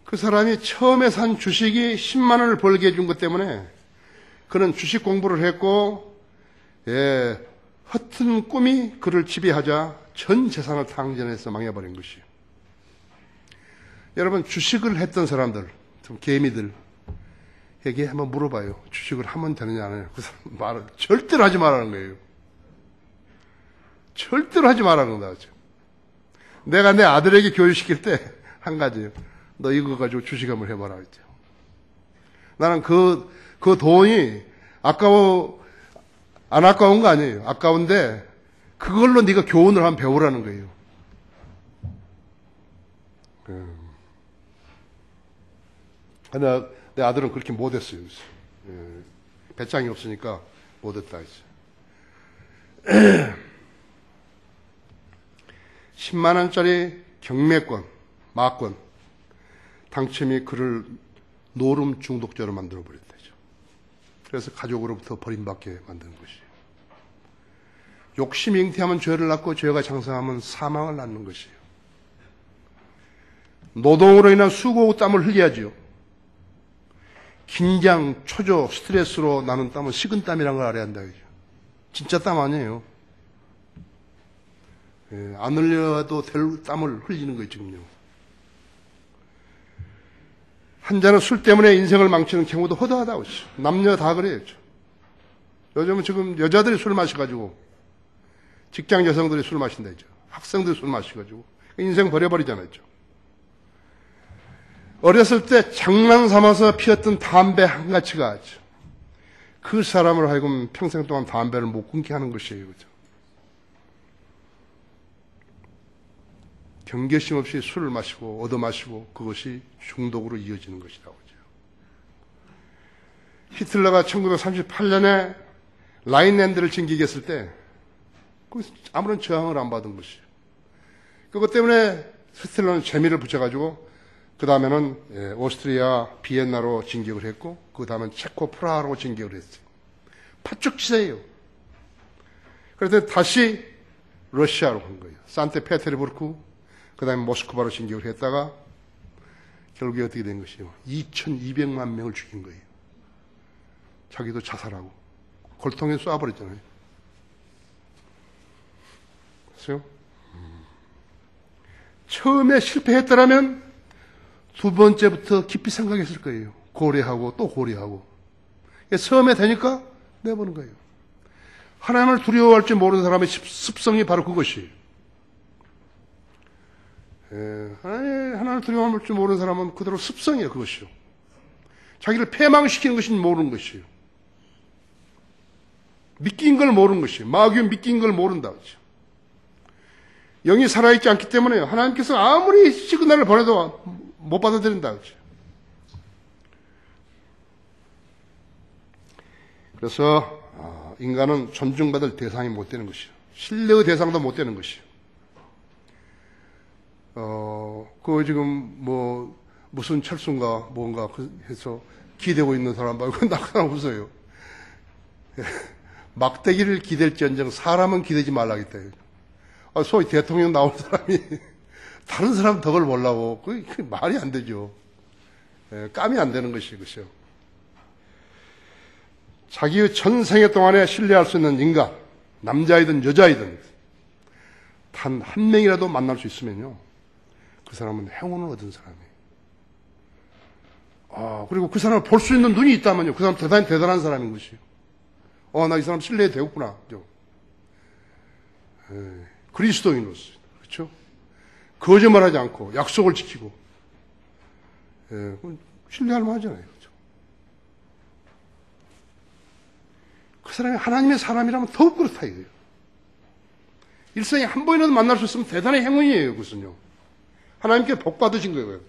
그 사람이 처음에 산 주식이 10만 원을 벌게 해준 것 때문에 그는 주식 공부를 했고, 허튼 꿈이 그를 지배하자 전 재산을 탕진해서 망해버린 것이에요. 여러분, 주식을 했던 사람들, 좀 개미들, 에게 한번 물어봐요. 주식을 하면 되느냐, 안 하느냐. 그 사람 말을 절대로 하지 말라는 거예요. 절대로 하지 말라는 거다. 내가 내 아들에게 교육시킬 때 한 가지예요. 너 이거 가지고 주식 한번 해봐라. 그랬죠. 나는 그 돈이 안 아까운 거 아니에요. 아까운데 그걸로 네가 교훈을 한번 배우라는 거예요. 근데 내 아들은 그렇게 못했어요. 배짱이 없으니까 못했다 했어요. 10만 원짜리 경매권, 마권 당첨이 그를 노름 중독자로 만들어 버렸다죠. 그래서 가족으로부터 버림받게 만드는 것이에요. 욕심이 잉태하면 죄를 낳고 죄가 장성하면 사망을 낳는 것이에요. 노동으로 인한 수고와 땀을 흘려야지요. 긴장, 초조, 스트레스로 나는 땀은 식은땀이라는 걸 알아야 한다. 진짜 땀 아니에요. 안 흘려도 될 땀을 흘리는 거예요, 지금요. 한 잔은 술 때문에 인생을 망치는 경우도 허다하다고 했죠. 남녀 다 그래요. 요즘은 지금 여자들이 술 마셔가지고, 직장 여성들이 술 마신다 했죠. 학생들이 술 마셔가지고, 인생 버려버리잖아요. 어렸을 때 장난 삼아서 피웠던 담배 한 가지가 그 사람을 하여금 평생 동안 담배를 못 끊게 하는 것이에요. 그죠? 경계심 없이 술을 마시고 얻어마시고 그것이 중독으로 이어지는 것이라고 하죠. 히틀러가 1938년에 라인랜드를 진격했을 때 아무런 저항을 안 받은 것이에요. 그것 때문에 히틀러는 재미를 붙여가지고 그 다음에는 오스트리아 비엔나로 진격을 했고 그 다음엔 체코 프라하로 진격을 했어요. 파죽지세예요. 그래서 다시 러시아로 간 거예요. 산트페테르부르크 그 다음에 모스크바로 진격을 했다가 결국에 어떻게 된 것이에요? 2,200만 명을 죽인 거예요. 자기도 자살하고 골통에 쏴버렸잖아요. 그렇죠? 처음에 실패했더라면 두 번째부터 깊이 생각했을 거예요. 고려하고 또 고려하고. 처음에 되니까 내보는 거예요. 하나님을 두려워할 줄 모르는 사람의 습성이 바로 그것이에요. 하나님을 두려워할 줄 모르는 사람은 그대로 습성이에요. 그것이요. 자기를 패망시키는 것이 모르는 것이에요. 믿긴 걸 모르는 것이에요. 마귀는 믿긴 걸 모른다. 그렇죠? 영이 살아있지 않기 때문에 하나님께서 아무리 시그널을 보내도 못 받아들인다. 그렇죠? 그래서 인간은 존중받을 대상이 못 되는 것이요. 신뢰의 대상도 못 되는 것이요. 지금 무슨 철수인가 뭔가 해서 기대고 있는 사람 말고 나 사람 없어요. 막대기를 기댈지언정 사람은 기대지 말라겠다. 소위 대통령 나온 사람이 다른 사람 덕을 보려고 그게 말이 안 되죠. 깜이 안 되는 것이 그것이요. 자기의 전생애 동안에 신뢰할 수 있는 인간, 남자이든 여자이든 단 한 명이라도 만날 수 있으면요, 그 사람은 행운을 얻은 사람이에요. 그리고 그 사람을 볼 수 있는 눈이 있다면요, 그 사람 대단한 사람인 것이에요. 나 이 사람 신뢰해도 되겠구나. 그죠? 그리스도인으로서, 그렇죠? 거짓말하지 않고 약속을 지키고, 신뢰할 만하잖아요. 그렇죠? 그 사람이 하나님의 사람이라면 더욱 그렇다 이거예요. 일생에 한 번이라도 만날 수 있으면 대단한 행운이에요. 그것은요. 하나님께 복 받으신 거예요.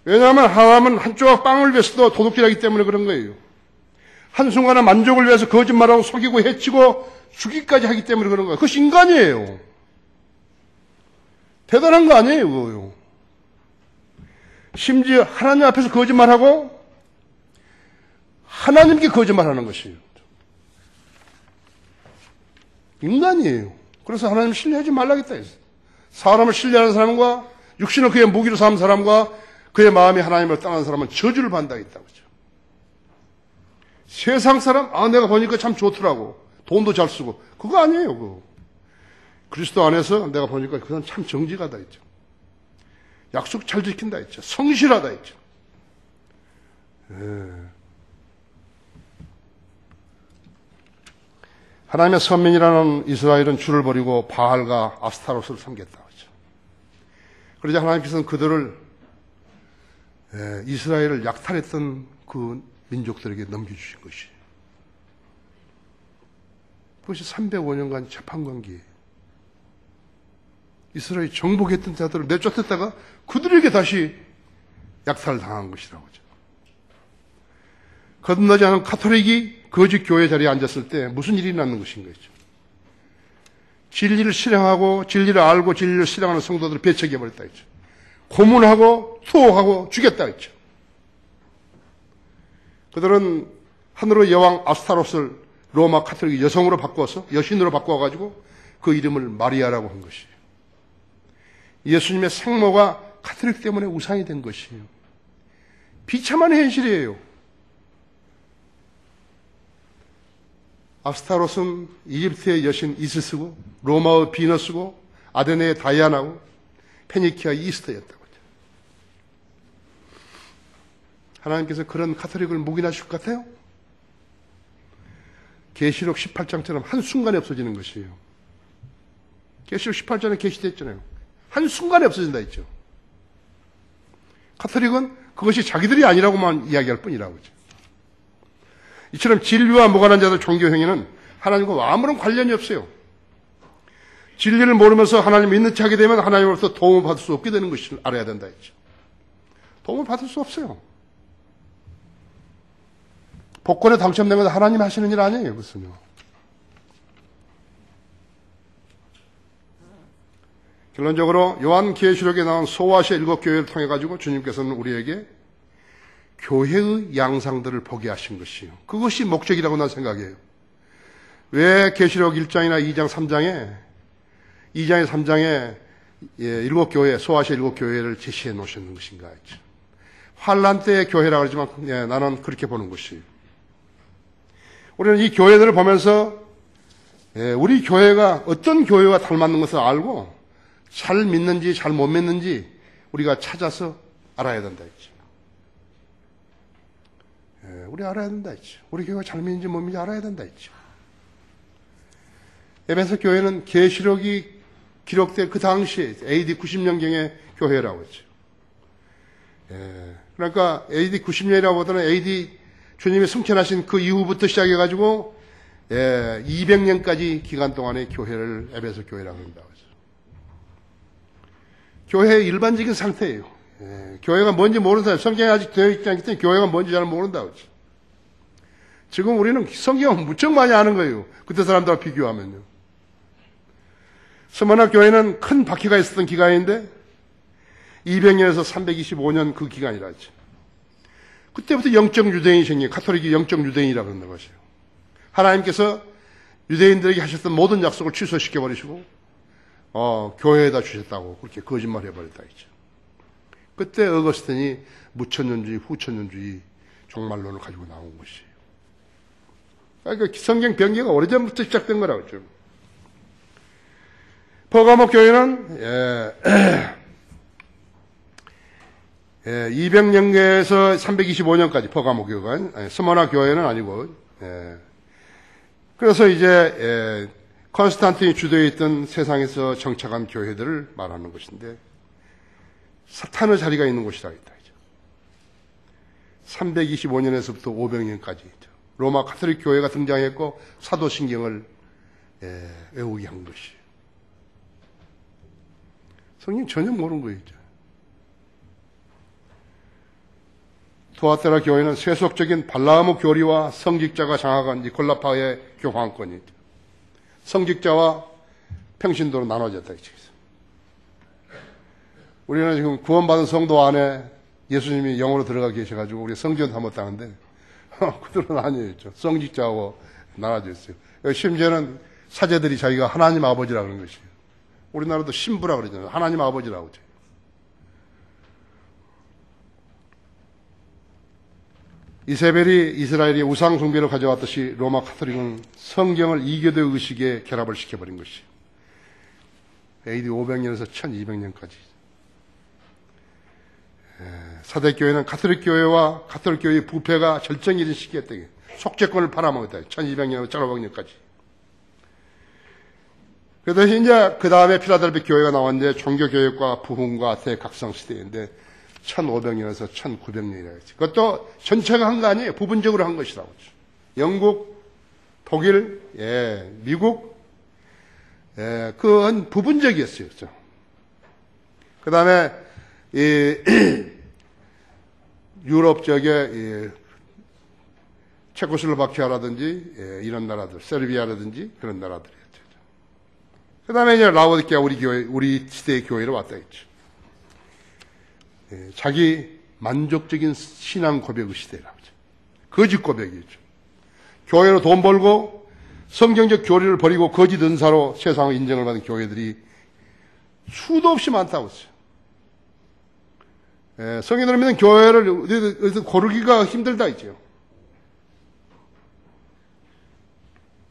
왜냐하면 하나님은 한 조각 빵을 위해서도 도둑질하기 때문에 그런 거예요. 한순간의 만족을 위해서 거짓말하고 속이고 해치고 죽이기까지 하기 때문에 그런 거예요. 그것이 인간이에요. 대단한 거 아니에요, 그거요. 심지어 하나님 앞에서 거짓말하고 하나님께 거짓말하는 것이에요. 인간이에요. 그래서 하나님 신뢰하지 말라겠다 했어요. 사람을 신뢰하는 사람과 육신을 그의 무기로 삼은 사람과 그의 마음이 하나님을 떠난 사람은 저주를 받는다 했다고 그러죠. 세상 사람, 내가 보니까 참 좋더라고. 돈도 잘 쓰고. 그거 아니에요, 그거. 그리스도 안에서 내가 보니까 그 사람 참 정직하다 했죠. 약속 잘 지킨다 했죠. 성실하다 했죠. 하나님의 선민이라는 이스라엘은 주를 버리고 바알과 아스타롯을 섬겼다. 그렇죠? 그러자 하나님께서는 그들을 이스라엘을 약탈했던 그 민족들에게 넘겨주신 것이에요. 그것이 305년간 재판관계예요. 이스라엘이 정복했던 자들을 내쫓았다가 그들에게 다시 약탈을 당한 것이라고 하죠. 거듭나지 않은 카톨릭이 거짓 교회 자리에 앉았을 때 무슨 일이 났는 것인가 했죠. 진리를 실행하고 진리를 알고 진리를 실행하는 성도들을 배척해버렸다 했죠. 고문하고 투옥하고 죽였다 했죠. 그들은 하늘의 여왕 아스타로스를 로마 카톨릭 여성으로 바꿔서 여신으로 바꿔가지고 그 이름을 마리아라고 한 것이에요. 예수님의 생모가 카톨릭 때문에 우상이 된 것이에요. 비참한 현실이에요. 아스타로스는 이집트의 여신 이시스고 로마의 비너스고 아데네의 다이아나고 페니키아의 이스터였다고 하죠. 하나님께서 그런 카톨릭을 묵인하실 것 같아요? 계시록 18장처럼 한순간에 없어지는 것이에요. 계시록 18장에 계시됐잖아요. 한순간에 없어진다 했죠. 카톨릭은 그것이 자기들이 아니라고만 이야기할 뿐이라고 하죠. 이처럼 진리와 무관한 자들 종교 행위는 하나님과 아무런 관련이 없어요. 진리를 모르면서 하나님 믿는 척 하게 되면 하나님으로부터 도움을 받을 수 없게 되는 것을 알아야 된다 했죠. 도움을 받을 수 없어요. 복권에 당첨된 것은 하나님이 하시는 일 아니에요. 그것은요. 결론적으로 요한계시록에 나온 소아시아 7교회를 통해 가지고 주님께서는 우리에게 교회의 양상들을 보게 하신 것이요. 그것이 목적이라고 난 생각해요. 왜 계시록 1장이나 2장, 3장에 2장에 3장에 7교회, 소아시아 7교회를 제시해 놓으셨는 것인가 했죠. 환란 때의 교회라고 하지만 나는 그렇게 보는 것이에요. 우리는 이 교회들을 보면서 우리 교회가 어떤 교회와 닮았는 것을 알고 잘 믿는지 잘 못 믿는지 우리가 찾아서 알아야 된다 했죠. 우리 알아야 된다 했죠. 우리 교회가 잘 믿는지 못 믿는지 알아야 된다 했죠. 에베소 교회는 계시록이 기록된 그 당시에 AD 90년경의 교회라고 했죠. 그러니까 AD 90년이라고 하더니 AD 주님이 승천하신 그 이후부터 시작해가지고 200년까지 기간 동안의 교회를 에베소 교회라고 한다고 하죠. 교회의 일반적인 상태예요. 교회가 뭔지 모르는 사람, 성경에 아직 되어 있지 않기 때문에 교회가 뭔지 잘 모른다고 하죠. 지금 우리는 성경을 무척 많이 아는 거예요. 그때 사람들과 비교하면요. 스무나 교회는 큰 바퀴가 있었던 기간인데 200년에서 325년 그 기간이라 하죠. 그때부터 영적 유대인이 생긴 카톨릭이 영적 유대인이라고 그러는 것이에요. 하나님께서 유대인들에게 하셨던 모든 약속을 취소시켜 버리시고 교회에다 주셨다고 그렇게 거짓말 해버렸다 했죠. 그때 어거스틴이 무천년주의, 후천년주의 종말론을 가지고 나온 것이에요. 그러니까 성경 변기가 오래전부터 시작된 거라고 했죠. 퍼가모 교회는 200년에서 325년까지 퍼가모 교회가 스모나 교회는 아니고 그래서 이제 콘스탄틴이 주도해 있던 세상에서 정착한 교회들을 말하는 것인데 사탄의 자리가 있는 곳이라 했다. 325년에서부터 500년까지 로마 카톨릭 교회가 등장했고 사도신경을 외우게 한 것이에요. 성경 전혀 모르는 거예요. 투아테라 교회는 세속적인 발라암의 교리와 성직자가 장악한 니콜라파의 교황권이죠. 성직자와 평신도로 나눠졌다. 우리는 지금 구원받은 성도 안에 예수님이 영으로 들어가 계셔가지고 우리 성전 잘못하는데 그들은 아니에요. 성직자하고 나눠져 있어요. 심지어는 사제들이 자기가 하나님 아버지라고 그러는 것이에요. 우리나라도 신부라고 그러잖아요. 하나님 아버지라고 하죠. 이세벨이 이스라엘이 우상 숭배를 가져왔듯이 로마 카톨릭은 성경을 이교도 의식에 결합을 시켜버린 것이에요. AD 500년에서 1200년까지. 사대교회는 카톨릭 교회와 카톨릭 교회의 부패가 절정이 이른 시기였다. 속죄권을 팔아먹었다. 1200년에서 1500년까지. 그래서 이제 그 다음에 필라델피아 교회가 나왔는데 종교교육과 부흥과 대각성 시대인데 1500년에서 1900년이라고 했지. 그것도 전체가 한 거 아니에요. 부분적으로 한 것이라고 했죠. 영국, 독일, 미국, 그건 부분적이었어요. 그 다음에 유럽 쪽에 체코슬로바키아라든지 이런 나라들, 세르비아라든지 그런 나라들이었죠. 그 다음에 이제 라오디게아 우리 시대의 교회로 왔다 했죠. 자기 만족적인 신앙 고백의 시대라고 하죠. 거짓 고백이죠. 교회로 돈 벌고 성경적 교리를 버리고 거짓 은사로 세상의 인정을 받은 교회들이 수도 없이 많다고 했어요. 성경을 믿는 교회를 어디서 고르기가 힘들다 했죠.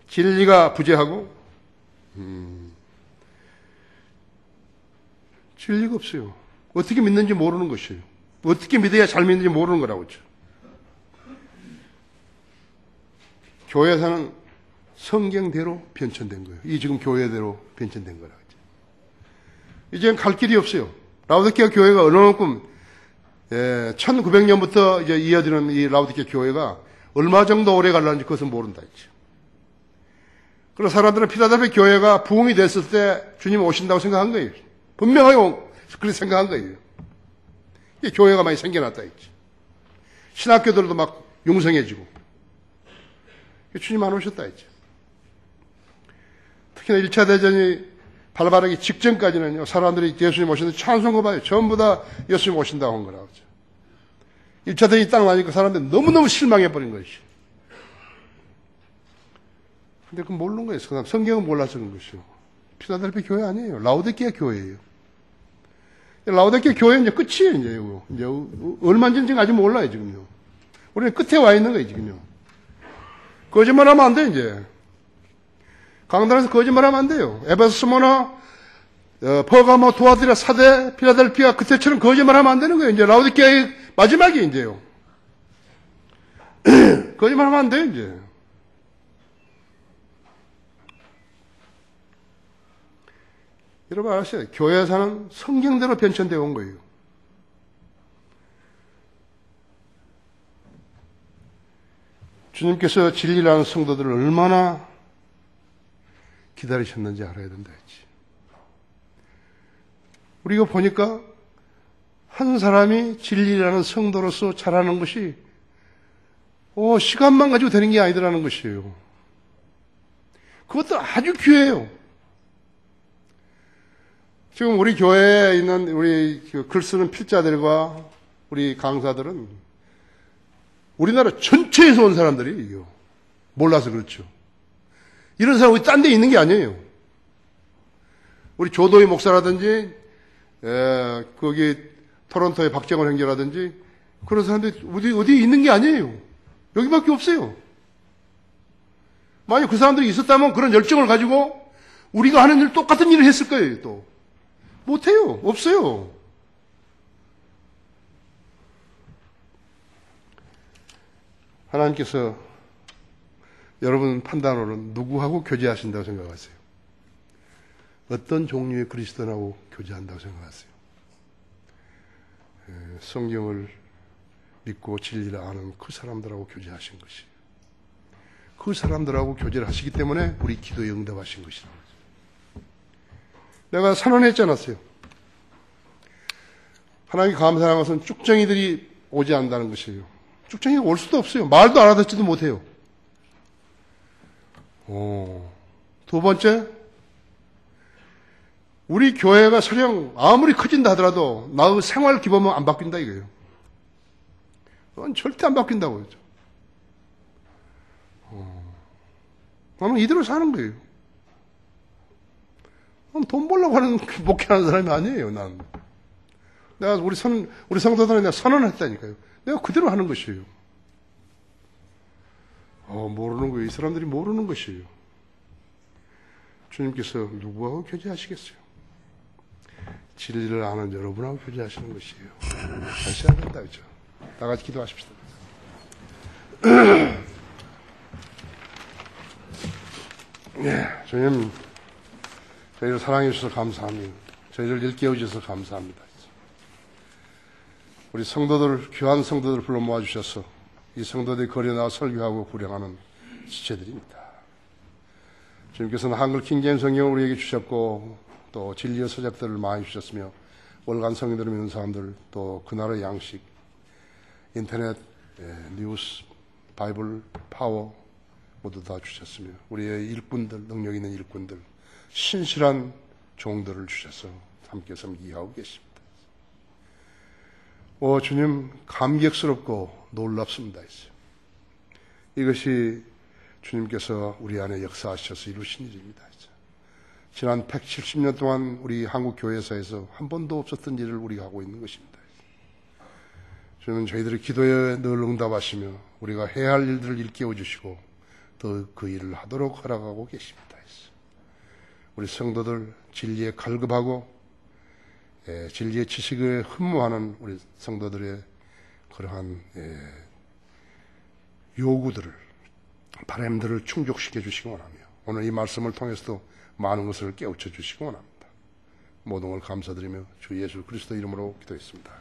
진리가 부재하고 진리가 없어요. 어떻게 믿는지 모르는 것이에요. 어떻게 믿어야 잘 믿는지 모르는 거라고 했죠. 교회에서는 성경대로 변천된 거예요. 이 지금 교회대로 변천된 거라고 했죠. 이제는 갈 길이 없어요. 라오디게아 교회가 어느 만큼 1900년부터 이제 이어지는 이 라오디게아 교회가 얼마 정도 오래 갈라는지 그것은 모른다 했죠. 그래서 사람들은 필라델피아 교회가 부흥이 됐을 때 주님 오신다고 생각한 거예요. 분명하게 그렇게 생각한 거예요. 이 교회가 많이 생겨났다 했지. 신학교들도 막 융성해지고. 주님 안 오셨다 했지. 특히나 1차 대전이 발발하기 직전까지는요, 사람들이 예수님 오시는데 찬송가 봐요. 전부 다 예수님 오신다고 한 거라고 하죠. 1차 대전이 딱 나니까 사람들이 너무너무 실망해버린 것이. 근데 그건 모르는 거예요. 그냥 성경은 몰라서 그런 것이요. 필라델피아 교회 아니에요. 라오디게아 교회예요. 라오디게아 교회는 이제 끝이에요, 이제 얼마인지 아직 몰라요, 지금요. 우리는 끝에 와 있는 거예요, 지금요. 거짓말 하면 안 돼, 이제. 강단에서 거짓말 하면 안 돼요. 에베소, 스모나, 퍼가모, 투아디라, 사대, 필라델피아, 그때처럼 거짓말 하면 안 되는 거예요. 이제 라오디게아의 마지막이 이제요. 거짓말 하면 안 돼요, 이제. 여러분 아세요? 교회에서는 성경대로 변천되어 온 거예요. 주님께서 진리라는 성도들을 얼마나 기다리셨는지 알아야 된다 했지. 우리가 보니까 한 사람이 진리라는 성도로서 자라는 것이 시간만 가지고 되는 게 아니더라는 것이에요. 그것도 아주 귀해요. 지금 우리 교회에 있는 우리 글 쓰는 필자들과 우리 강사들은 우리나라 전체에서 온 사람들이에요. 몰라서 그렇죠. 이런 사람이 딴 데 있는 게 아니에요. 우리 조도희 목사라든지, 거기 토론토의 박정원 형제라든지, 그런 사람들이 어디 있는 게 아니에요. 여기밖에 없어요. 만약 그 사람들이 있었다면 그런 열정을 가지고 우리가 하는 일 똑같은 일을 했을 거예요, 또. 못해요. 없어요. 하나님께서 여러분 판단으로는 누구하고 교제하신다고 생각하세요? 어떤 종류의 그리스도인하고 교제한다고 생각하세요? 성경을 믿고 진리를 아는 그 사람들하고 교제하신 것이에요. 그 사람들하고 교제를 하시기 때문에 우리 기도에 응답하신 것이라고. 내가 선언했지 않았어요? 하나님이 감사한 것은 쭉정이들이 오지 않는다는 것이에요. 쭉정이가 올 수도 없어요. 말도 알아듣지도 못해요. 두 번째, 우리 교회가 설령 아무리 커진다 하더라도 나의 생활 기본은 안 바뀐다 이거예요. 그건 절대 안 바뀐다고 그러죠. 나는 이대로 사는 거예요. 돈 벌려고 하는, 목회하는 사람이 아니에요, 난. 내가 우리 성도들한테 내가 선언했다니까요. 내가 그대로 하는 것이에요. 모르는 거예요. 이 사람들이 모르는 것이에요. 주님께서 누구하고 교제하시겠어요? 진리를 아는 여러분하고 교제하시는 것이에요. 다시 해야 된다, 그죠? 다 같이 기도하십시다. 네, 주님, 저희를 사랑해 주셔서 감사합니다. 저희를 일깨워 주셔서 감사합니다. 우리 성도들, 귀한 성도들 불러 모아 주셔서 이 성도들이 거리에 나와 설교하고 구령하는 지체들입니다. 주님께서는 한글 킹제임스 성경을 우리에게 주셨고 또 진리의 서적들을 많이 주셨으며 월간 성경들을 믿는 사람들, 또 그날의 양식, 인터넷, 뉴스, 바이블, 파워 모두 다 주셨으며 우리의 일꾼들, 능력 있는 일꾼들, 신실한 종들을 주셔서 함께 섬기하고 계십니다. 주님, 감격스럽고 놀랍습니다. 이것이 주님께서 우리 안에 역사하셔서 이루신 일입니다. 지난 170년 동안 우리 한국 교회사에서 한 번도 없었던 일을 우리가 하고 있는 것입니다. 주님은 저희들의 기도에 늘 응답하시며 우리가 해야 할 일들을 일깨워 주시고 또 그 일을 하도록 허락하고 계십니다. 우리 성도들 진리에 갈급하고 진리의 지식에 흠모하는 우리 성도들의 그러한 요구들을, 바람들을 충족시켜 주시기 원하며 오늘 이 말씀을 통해서도 많은 것을 깨우쳐 주시기 원합니다. 모든 걸 감사드리며 주 예수 그리스도 이름으로 기도했습니다.